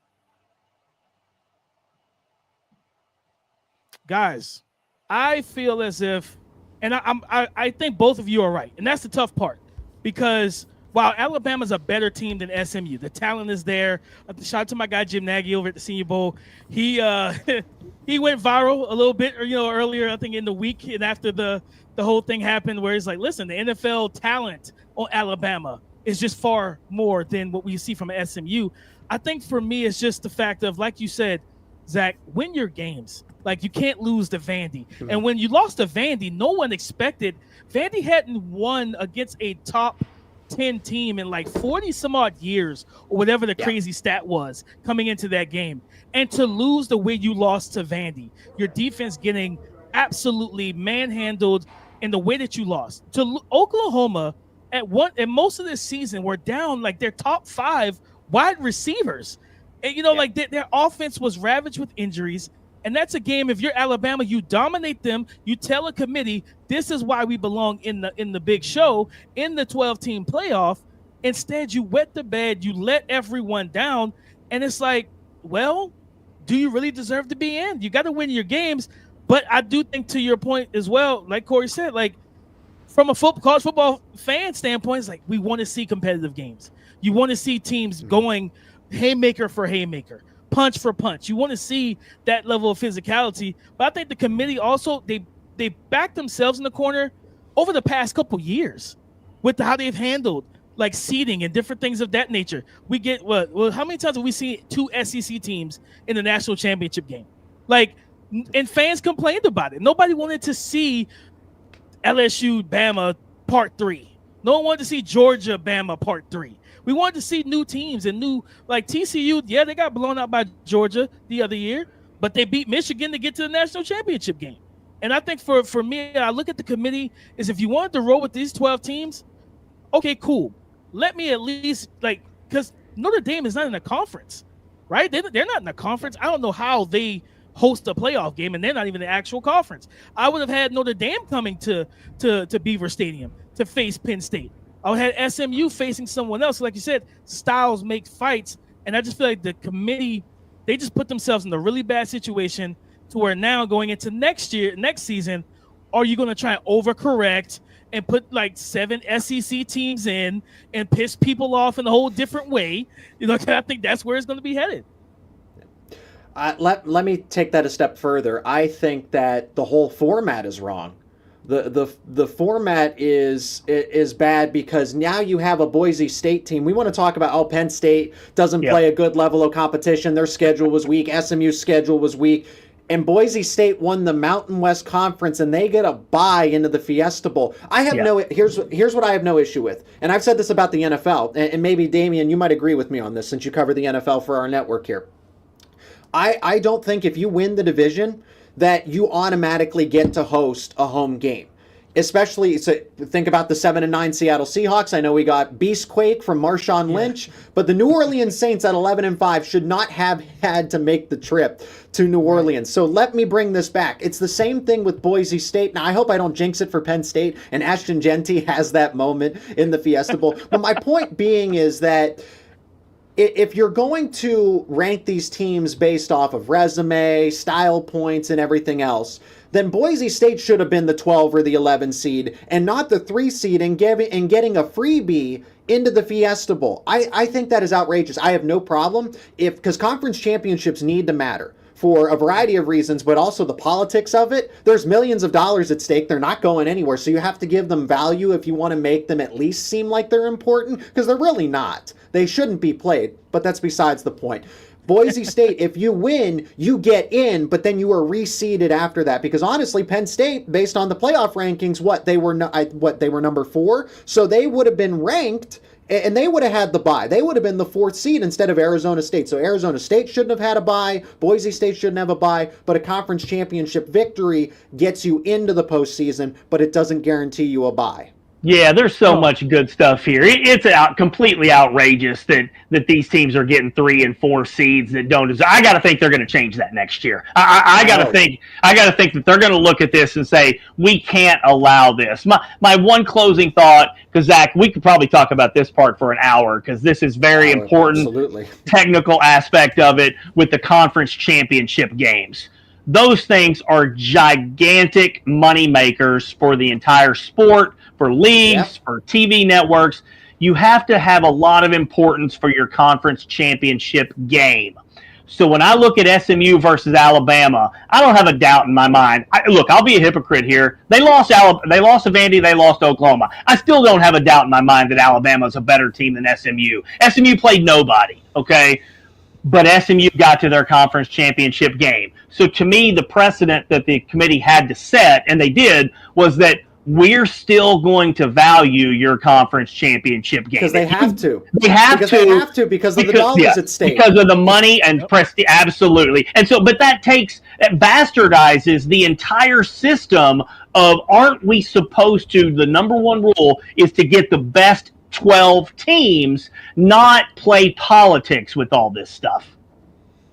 Guys, I feel as if, and I think both of you are right, and that's the tough part, because while Alabama's a better team than SMU, the talent is there. Shout out to my guy Jim Nagy over at the Senior Bowl. He went viral a little bit, earlier, I think in the week, and after the whole thing happened, where he's like, "Listen, the NFL talent on Alabama is just far more than what we see from SMU." I think for me, it's just the fact of, like you said, Zach, win your games. Like, you can't lose to Vandy. Mm-hmm. And when you lost to Vandy, no one expected. Vandy hadn't won against a top 10 team in like 40 some odd years or whatever the crazy stat was coming into that game. And to lose the way you lost to Vandy, your defense getting absolutely manhandled in the way that you lost to Oklahoma at most of this season were down like their top 5 wide receivers. And like their offense was ravaged with injuries. And that's a game, if you're Alabama, you dominate them, you tell a committee, this is why we belong in the big show, in the 12-team playoff. Instead, you wet the bed, you let everyone down, and it's like, well, do you really deserve to be in? You got to win your games. But I do think, to your point as well, like Corey said, like from a college football fan standpoint, it's like we want to see competitive games. You want to see teams going haymaker for haymaker, punch for punch. You want to see that level of physicality. But I think the committee also, they backed themselves in the corner over the past couple years with how they've handled like seeding and different things of that nature. We get how many times have we seen 2 SEC teams in the national championship game? Like, and fans complained about it. Nobody wanted to see LSU Bama part 3. No one wanted to see Georgia Bama part 3. We wanted to see new teams and new, like TCU. Yeah, they got blown out by Georgia the other year, but they beat Michigan to get to the national championship game. And I think for me, I look at the committee is if you wanted to roll with these 12 teams, okay, cool. Let me at least, like, because Notre Dame is not in a conference, right? They're not in a conference. I don't know how they host a playoff game, and they're not even the actual conference. I would have had Notre Dame coming to Beaver Stadium to face Penn State. I would have had SMU facing someone else. Like you said, styles make fights, and I just feel like the committee, they just put themselves in a really bad situation to where now going into next season, are you going to try and overcorrect and put like 7 SEC teams in and piss people off in a whole different way? I think that's where it's going to be headed. Let me take that a step further. I think that the whole format is wrong. The format is bad because now you have a Boise State team. We want to talk about Penn State doesn't play a good level of competition. Their schedule was weak. SMU's schedule was weak. And Boise State won the Mountain West Conference, and they get a bye into the Fiesta Bowl. Here's what I have no issue with, and I've said this about the NFL, and maybe Damian, you might agree with me on this since you cover the NFL for our network here. I don't think if you win the division that you automatically get to host a home game. Especially, so think about the 7-9 Seattle Seahawks. I know we got Beastquake from Marshawn Lynch, but the New Orleans Saints at 11-5 should not have had to make the trip to New Orleans. So let me bring this back. It's the same thing with Boise State. Now, I hope I don't jinx it for Penn State, and Ashton Genty has that moment in the Fiesta Bowl. But my point being is that if you're going to rank these teams based off of resume, style points, and everything else, then Boise State should have been the 12 or the 11 seed and not the 3 seed and getting a freebie into the Fiesta Bowl. I think that is outrageous. I have no problem because conference championships need to matter for a variety of reasons, but also the politics of it. There's millions of dollars at stake. They're not going anywhere. So you have to give them value if you want to make them at least seem like they're important, because they're really not. They shouldn't be played, but that's besides the point. Boise State, if you win, you get in, but then you are reseeded after that. Because honestly, Penn State, based on the playoff rankings, they were number 4, so they would have been ranked, and they would have had the bye. They would have been the 4th seed instead of Arizona State. So Arizona State shouldn't have had a bye. Boise State shouldn't have a bye. But a conference championship victory gets you into the postseason, but it doesn't guarantee you a bye. Yeah, there's so much good stuff here. It's completely outrageous that these teams are getting 3 and 4 seeds that don't deserve. I got to think they're going to change that next year. I got to think that they're going to look at this and say we can't allow this. My one closing thought, because Zach, we could probably talk about this part for an hour because this is very important. Absolutely. Technical aspect of it with the conference championship games. Those things are gigantic money makers for the entire sport, for leagues, for TV networks. You have to have a lot of importance for your conference championship game. So when I look at SMU versus Alabama, I don't have a doubt in my mind. I'll be a hypocrite here. They lost Vandy, they lost Oklahoma. I still don't have a doubt in my mind that Alabama is a better team than SMU. SMU played nobody, okay? But SMU got to their conference championship game. So to me, the precedent that the committee had to set, and they did, was that we're still going to value your conference championship game. Because they have to. They have to because of the dollars at stake. Because of the money and prestige. Absolutely. And so, but that bastardizes the entire system of, aren't we supposed to, the number one rule is to get the best 12 teams, not play politics with all this stuff.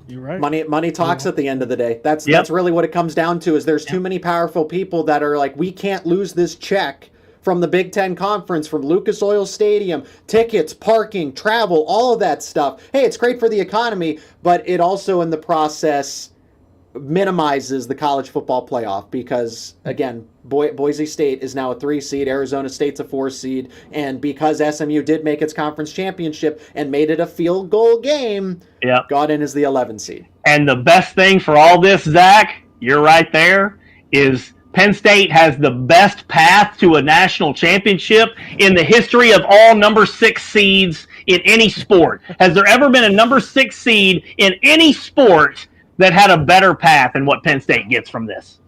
You're right. Money talks at the end of the day. That's really what it comes down to, is there's too many powerful people that are like, we can't lose this check from the Big Ten Conference, from Lucas Oil Stadium, tickets, parking, travel, all of that stuff. Hey, it's great for the economy, but it also in the process minimizes the college football playoff because, again, Boise State is now a 3 seed, Arizona State's a 4 seed, and because SMU did make its conference championship and made it a field goal game, got in as the 11 seed. And the best thing for all this, Zach, you're right there, is Penn State has the best path to a national championship in the history of all number 6 seeds in any sport. Has there ever been a number 6 seed in any sport that had a better path than what Penn State gets from this?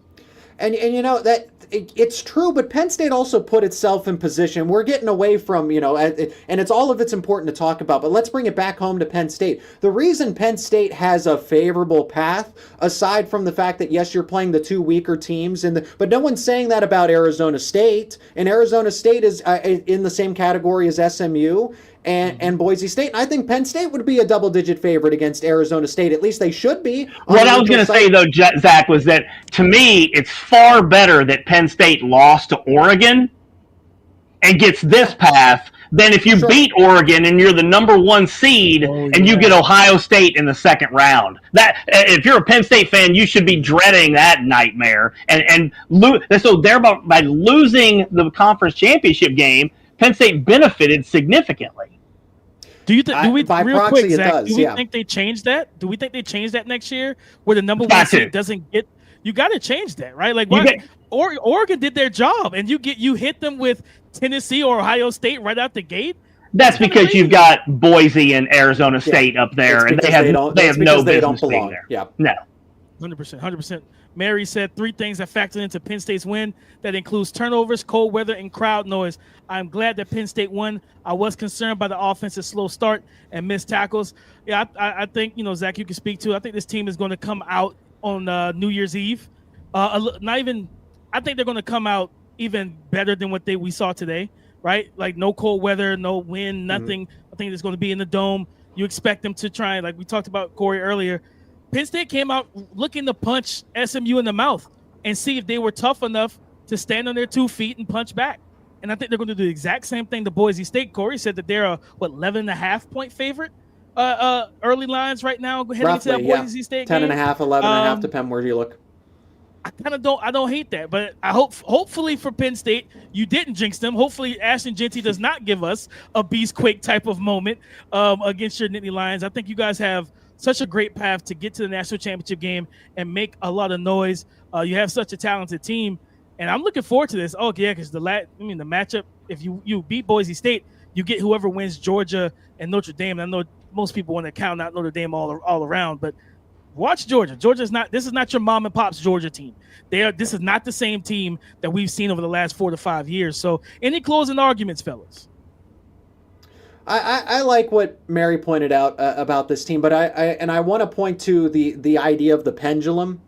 And you know, that it's true, but Penn State also put itself in position. We're getting away from, and it's all of it's important to talk about, but let's bring it back home to Penn State. The reason Penn State has a favorable path, aside from the fact that, yes, you're playing the 2 weaker teams, but no one's saying that about Arizona State, and Arizona State is in the same category as SMU and Boise State. And I think Penn State would be a double-digit favorite against Arizona State. At least they should be. What I was going to say, though, Zach, was that, to me, it's far better that Penn State lost to Oregon and gets this path than if you beat Oregon and you're the number 1 seed and you get Ohio State in the second round. That, if you're a Penn State fan, you should be dreading that nightmare. So thereby, by losing the conference championship game, Penn State benefited significantly. Do you think? Real quick, Zach, does, do we think they change that? Do we think they change that next year, where the number 1 seed doesn't get you got to change that, right? Like, Oregon did their job, and you hit them with Tennessee or Ohio State right out the gate. That's because you've got Boise and Arizona State up there, and they have no business being there. Yeah, no, 100%. Mary said 3 things that factored into Penn State's win. That includes turnovers, cold weather, and crowd noise. I'm glad that Penn State won. I was concerned by the offense's slow start and missed tackles. Yeah, I think, Zach, you can speak to. I think this team is going to come out on New Year's Eve. I think they're going to come out even better than what we saw today, right? Like no cold weather, no wind, nothing. I think it's going to be in the dome. You expect them to try, like we talked about Corey earlier. Penn State came out looking to punch SMU in the mouth and see if they were tough enough to stand on their 2 feet and punch back. And I think they're going to do the exact same thing to Boise State. Corey said that they're a 11.5-point favorite. Early lines right now heading roughly, into that Boise State 10.5, game. 11.5, depending where you look. I don't hate that, but I hopefully for Penn State you didn't jinx them. Hopefully Ashton Jeanty does not give us a Beastquake type of moment against your Nittany Lions. I think you guys have such a great path to get to the national championship game and make a lot of noise. You have such a talented team, and I'm looking forward to this. Oh yeah, because the matchup, if you beat Boise State, you get whoever wins Georgia and Notre Dame. I know most people want to count out Notre Dame all around, but watch Georgia. This is not your mom and pop's Georgia team. This is not the same team that we've seen over the last 4 to 5 years. So any closing arguments, fellas? I like what Mary pointed out about this team, but I want to point to the idea of the pendulum.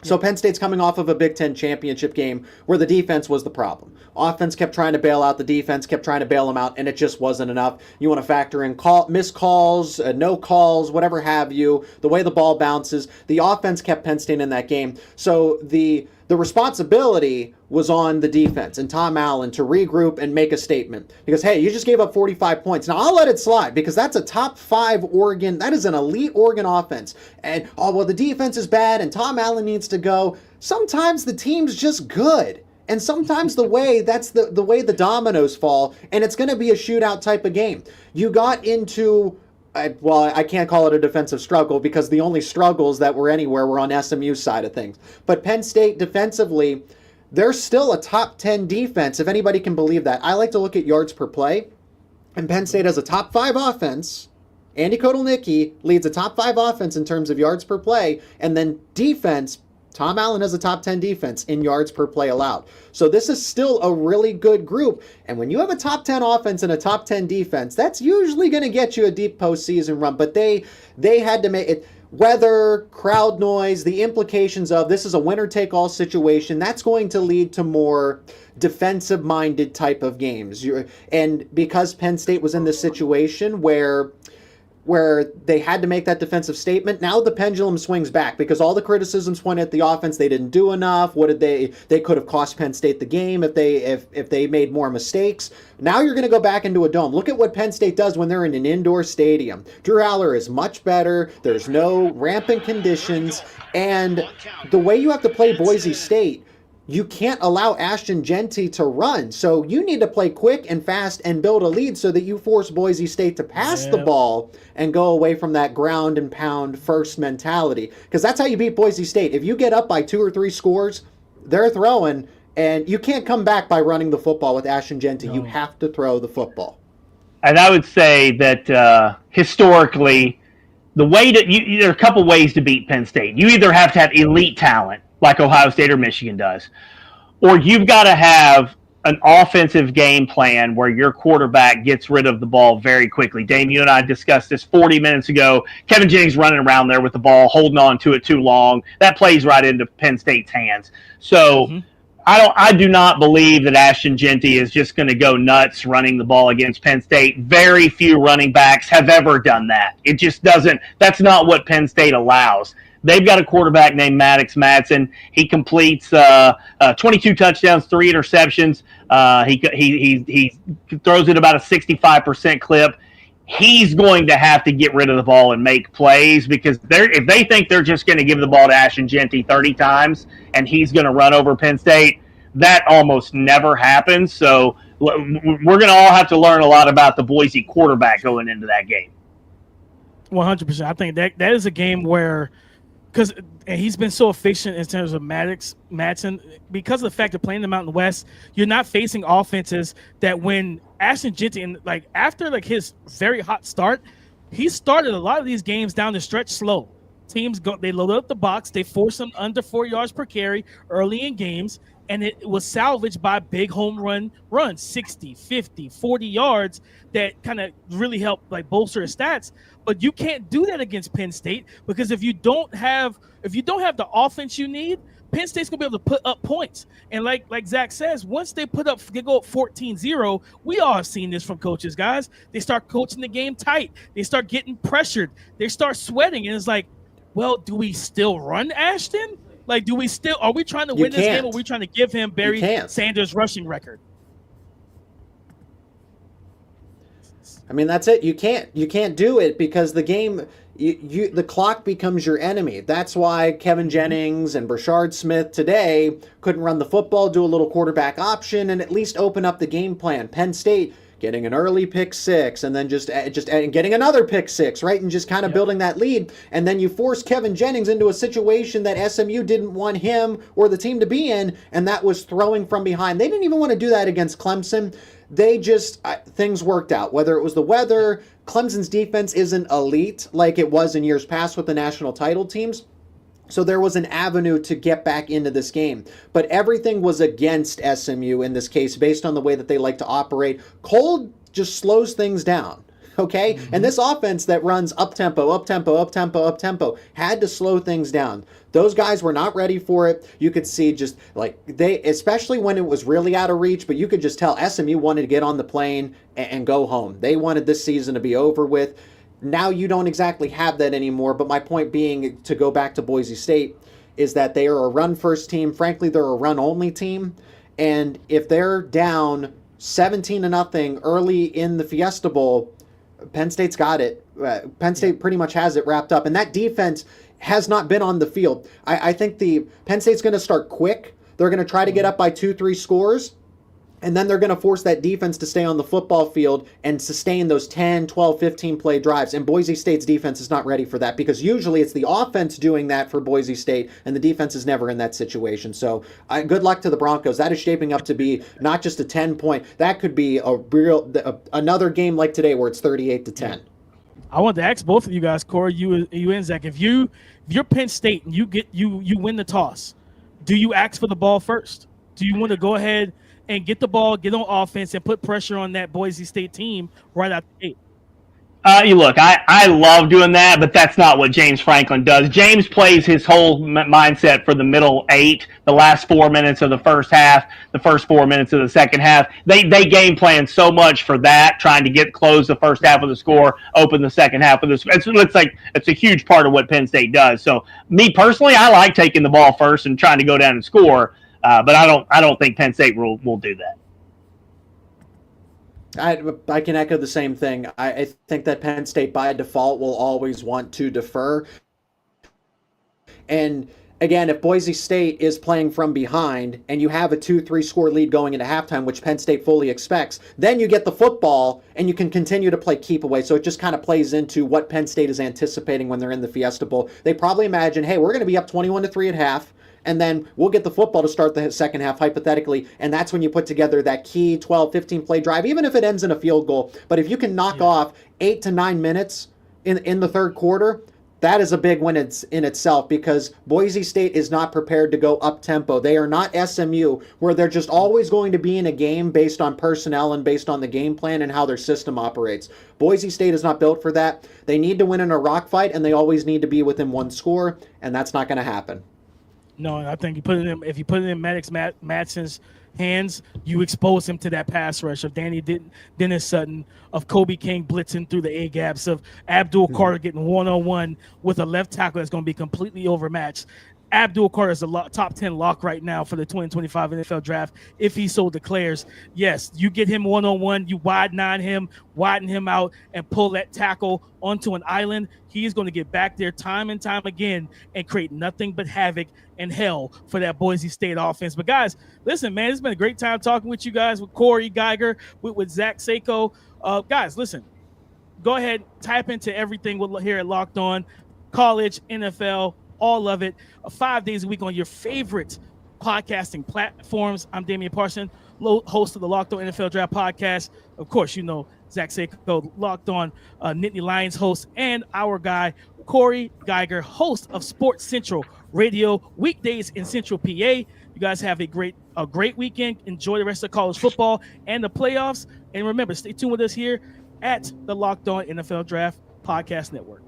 So Penn State's coming off of a Big Ten championship game where the defense was the problem. Offense kept trying to bail out the defense, kept trying to bail them out, and it just wasn't enough. You want to factor in missed calls, no calls, whatever have you, the way the ball bounces. The offense kept Penn State in that game. So the responsibility was on the defense and Tom Allen to regroup and make a statement. Because, hey, you just gave up 45 points. Now, I'll let it slide because that's a top 5 Oregon. That is an elite Oregon offense. And, the defense is bad and Tom Allen needs to go. Sometimes the team's just good. And sometimes the way the dominoes fall, and it's going to be a shootout type of game. You got into... I can't call it a defensive struggle because the only struggles that were anywhere were on SMU's side of things. But Penn State defensively, they're still a top 10 defense, if anybody can believe that. I like to look at yards per play, and Penn State has a top 5 offense. Andy Kotelnicki leads a top 5 offense in terms of yards per play, and then defense, Tom Allen has a top 10 defense in yards per play allowed. So this is still a really good group. And when you have a top 10 offense and a top 10 defense, that's usually going to get you a deep postseason run. But they had to make it. Weather, crowd noise, the implications of this is a winner-take-all situation, that's going to lead to more defensive-minded type of games. And because Penn State was in this situation where they had to make that defensive statement, now the pendulum swings back because all the criticisms point at the offense. They didn't do enough. They could have cost Penn State the game if they made more mistakes. Now you're going to go back into a dome. Look at what Penn State does when they're in an indoor stadium. Drew Aller is much better. There's no rampant conditions. And the way you have to play Boise State, you can't allow Ashton Jeanty to run. So you need to play quick and fast and build a lead so that you force Boise State to pass the ball and go away from that ground and pound first mentality. Because that's how you beat Boise State. If you get up by 2 or 3 scores, they're throwing, and you can't come back by running the football with Ashton Jeanty. No. You have to throw the football. And I would say that historically, there are a couple ways to beat Penn State. You either have to have elite talent, like Ohio State or Michigan does, or you've got to have an offensive game plan where your quarterback gets rid of the ball very quickly. Dame, you and I discussed this 40 minutes ago. Kevin Jennings running around there with the ball, holding on to it too long. That plays right into Penn State's hands. So I do not believe that Ashton Jeanty is just going to go nuts running the ball against Penn State. Very few running backs have ever done that. It just doesn't. That's not what Penn State allows. They've got a quarterback named Maddox Madsen. He completes 22 touchdowns, 3 interceptions. He throws it about a 65% clip. He's going to have to get rid of the ball and make plays because if they think they're just going to give the ball to Ashton Jeanty 30 times and he's going to run over Penn State, that almost never happens. So we're going to all have to learn a lot about the Boise quarterback going into that game. 100%. I think that is a game where and he's been so efficient in terms of Madsen, because of the fact of playing the Mountain West, you're not facing offenses that when Ashton Jeanty, and like after like his very hot start, he started a lot of these games down the stretch slow. Teams they loaded up the box, they forced them under 4 yards per carry early in games, and it was salvaged by big home runs, 60, 50, 40 yards that kind of really helped like bolster his stats. But you can't do that against Penn State, because if you don't have the offense you need, Penn State's gonna be able to put up points. And like Zach says, once they go up 14-0, we all have seen this from coaches, guys. They start coaching the game tight. They start getting pressured. They start sweating, and it's like, well, do we still run Ashton? Like, are we trying to win this game, or are we trying to give him Barry Sanders' rushing record? I mean, that's it. You can't do it, because the game, the clock becomes your enemy. That's why Kevin Jennings and Brashard Smith today couldn't run the football, do a little quarterback option, and at least open up the game plan. Penn State getting an early pick six, and then just getting another pick six, right? And just kind of building that lead. And then you force Kevin Jennings into a situation that SMU didn't want him or the team to be in, and that was throwing from behind. They didn't even want to do that against Clemson. They just, things worked out. Whether it was the weather, Clemson's defense isn't elite like it was in years past with the national title teams. So there was an avenue to get back into this game. But everything was against SMU in this case, based on the way that they like to operate. Cold just slows things down, okay? Mm-hmm. And this offense that runs up-tempo, up-tempo, up-tempo, up-tempo had to slow things down. Those guys were not ready for it. You could see just like especially when it was really out of reach, but you could just tell SMU wanted to get on the plane and go home. They wanted this season to be over with. Now you don't exactly have that anymore, but my point being, to go back to Boise State, is that they are a run-first team. Frankly, they're a run-only team, and if they're down 17-0 early in the Fiesta Bowl, Penn State's got it. Penn State pretty much has it wrapped up, and that defense has not been on the field. I think Penn State's going to start quick. They're going to try to get up by 2-3 scores, and then they're going to force that defense to stay on the football field and sustain those 10, 12, 15-play drives. And Boise State's defense is not ready for that, because usually it's the offense doing that for Boise State, and the defense is never in that situation. So good luck to the Broncos. That is shaping up to be not just a 10-point. That could be another game like today where it's 38-10. I want to ask both of you guys, Corey, you and Zach, if you're Penn State and you win the toss, do you ask for the ball first? Do you want to go ahead and get the ball, get on offense, and put pressure on that Boise State team right out the gate? Look, I love doing that, but that's not what James Franklin does. James plays his whole mindset for the middle 8, the last 4 minutes of the first half, the first 4 minutes of the second half. They game plan so much for that, trying to close the first half of the score, open the second half of the score. It looks like it's a huge part of what Penn State does. So me personally, I like taking the ball first and trying to go down and score, but I don't think Penn State will do that. I can echo the same thing. I think that Penn State by default will always want to defer. And again, if Boise State is playing from behind and you have a 2-3 score lead going into halftime, which Penn State fully expects, then you get the football and you can continue to play keep away. So it just kind of plays into what Penn State is anticipating when they're in the Fiesta Bowl. They probably imagine, hey, we're going to be up 21-3 at half, and then we'll get the football to start the second half, hypothetically, and that's when you put together that key 12, 15-play drive, even if it ends in a field goal. But if you can knock off 8 to 9 minutes in the third quarter, that is a big win in itself, because Boise State is not prepared to go up-tempo. They are not SMU, where they're just always going to be in a game based on personnel and based on the game plan and how their system operates. Boise State is not built for that. They need to win in a rock fight, and they always need to be within one score, and that's not going to happen. No, I think if you put it in Maddox Madsen's hands, you expose him to that pass rush of Dennis Sutton, of Kobe King blitzing through the A-gaps, of Abdul Carter getting one-on-one with a left tackle that's going to be completely overmatched. Abdul Carter is a top 10 lock right now for the 2025 NFL draft, if he so declares. Yes, you get him one-on-one, you widen him out, and pull that tackle onto an island. He's going to get back there time and time again and create nothing but havoc and hell for that Boise State offense. But guys, listen, man, it's been a great time talking with you guys, with Corey Geiger, with Zach Seiko. Guys, listen, go ahead, type into everything here at Locked On, college, NFL, all of it 5 days a week on your favorite podcasting platforms. I'm Damian Parson, host of the Locked On NFL Draft Podcast. Of course, you know Zach Seiko, Locked On Nittany Lions host, and our guy Corey Geiger, host of Sports Central Radio, weekdays in Central PA. You guys have a great weekend. Enjoy the rest of college football and the playoffs. And remember, stay tuned with us here at the Locked On NFL Draft Podcast Network.